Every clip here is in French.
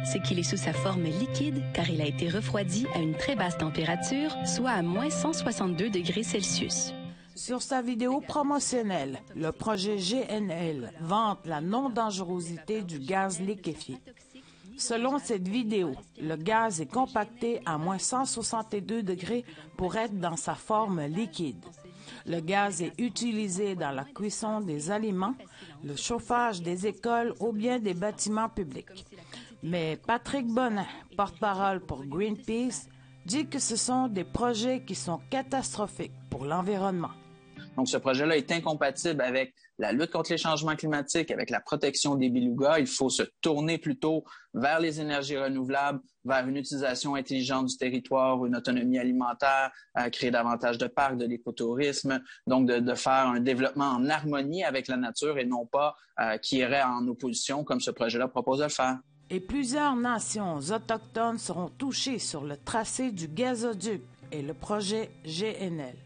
C'est qu'il est sous sa forme liquide car il a été refroidi à une très basse température, soit à moins 162 degrés Celsius. Sur sa vidéo promotionnelle, le projet GNL vante la non-dangerosité du gaz liquéfié. Selon cette vidéo, le gaz est compacté à moins 162 degrés pour être dans sa forme liquide. Le gaz est utilisé dans la cuisson des aliments, le chauffage des écoles ou bien des bâtiments publics. Mais Patrick Bonin, porte-parole pour Greenpeace, dit que ce sont des projets qui sont catastrophiques pour l'environnement. Donc, ce projet-là est incompatible avec la lutte contre les changements climatiques, avec la protection des belugas. Il faut se tourner plutôt vers les énergies renouvelables, vers une utilisation intelligente du territoire, une autonomie alimentaire, créer davantage de parcs, de l'écotourisme, donc de faire un développement en harmonie avec la nature et non pas qui irait en opposition comme ce projet-là propose de le faire. Et plusieurs nations autochtones seront touchées sur le tracé du gazoduc et le projet GNL.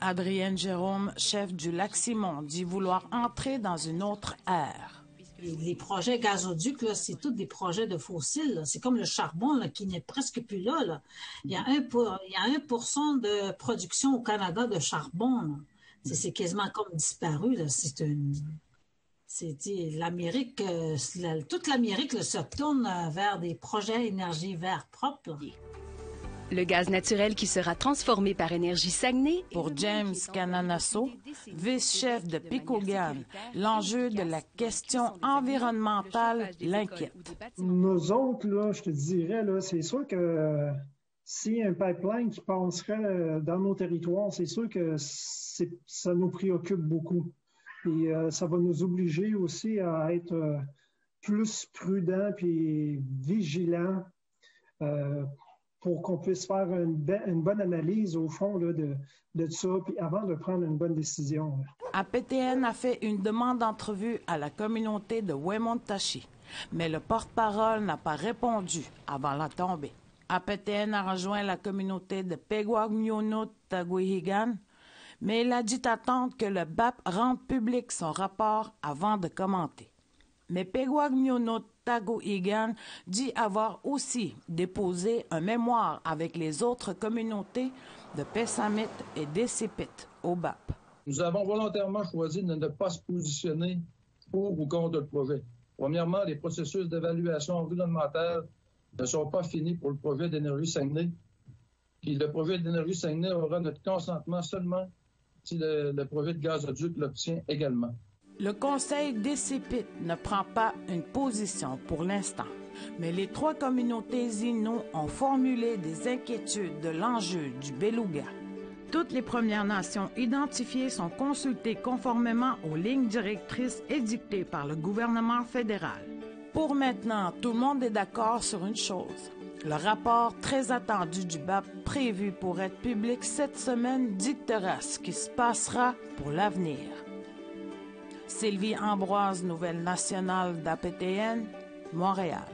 Adrienne Jérôme, chef du Lac-Simon, dit vouloir entrer dans une autre ère. Les projets gazoducs, c'est tous des projets de fossiles. C'est comme le charbon là, qui n'est presque plus là, là. Il y a 1% de production au Canada de charbon. C'est quasiment comme disparu. Là. L'Amérique, toute l'Amérique se tourne vers des projets énergie verte propre. Le gaz naturel qui sera transformé par Énergie Saguenay. Pour James Cananasso, vice-chef de Picogan, l'enjeu de la question environnementale l'inquiète. Nous autres, là, je te dirais, là, c'est sûr que si un pipeline qui passerait dans nos territoires, c'est sûr que ça nous préoccupe beaucoup. Et ça va nous obliger aussi à être plus prudents puis vigilants pour qu'on puisse faire une bonne analyse, au fond, là, de ça, puis avant de prendre une bonne décision. APTN a fait une demande d'entrevue à la communauté de Wemotaci, mais le porte-parole n'a pas répondu avant la tombée. APTN a rejoint la communauté de Peguagmiono-Taguihigan, mais il a dit attendre que le BAP rende public son rapport avant de commenter. Mais Peguagmiono-Taguihigan dit avoir aussi déposé un mémoire avec les autres communautés de Pessamit et d'Essipit au BAP. Nous avons volontairement choisi de ne pas se positionner pour ou contre le projet. Premièrement, les processus d'évaluation environnementale ne sont pas finis pour le projet d'Énergie Saguenay. Puis le projet d'Énergie Saguenay aura notre consentement seulement si le projet de gazoduc l'obtient également. Le Conseil d'Essipit ne prend pas une position pour l'instant, mais les 3 communautés Innu ont formulé des inquiétudes de l'enjeu du beluga. Toutes les Premières Nations identifiées sont consultées conformément aux lignes directrices édictées par le gouvernement fédéral. Pour maintenant, tout le monde est d'accord sur une chose. Le rapport très attendu du BAP, prévu pour être public cette semaine, dictera ce qui se passera pour l'avenir. Sylvie Ambroise, Nouvelle nationale d'APTN, Montréal.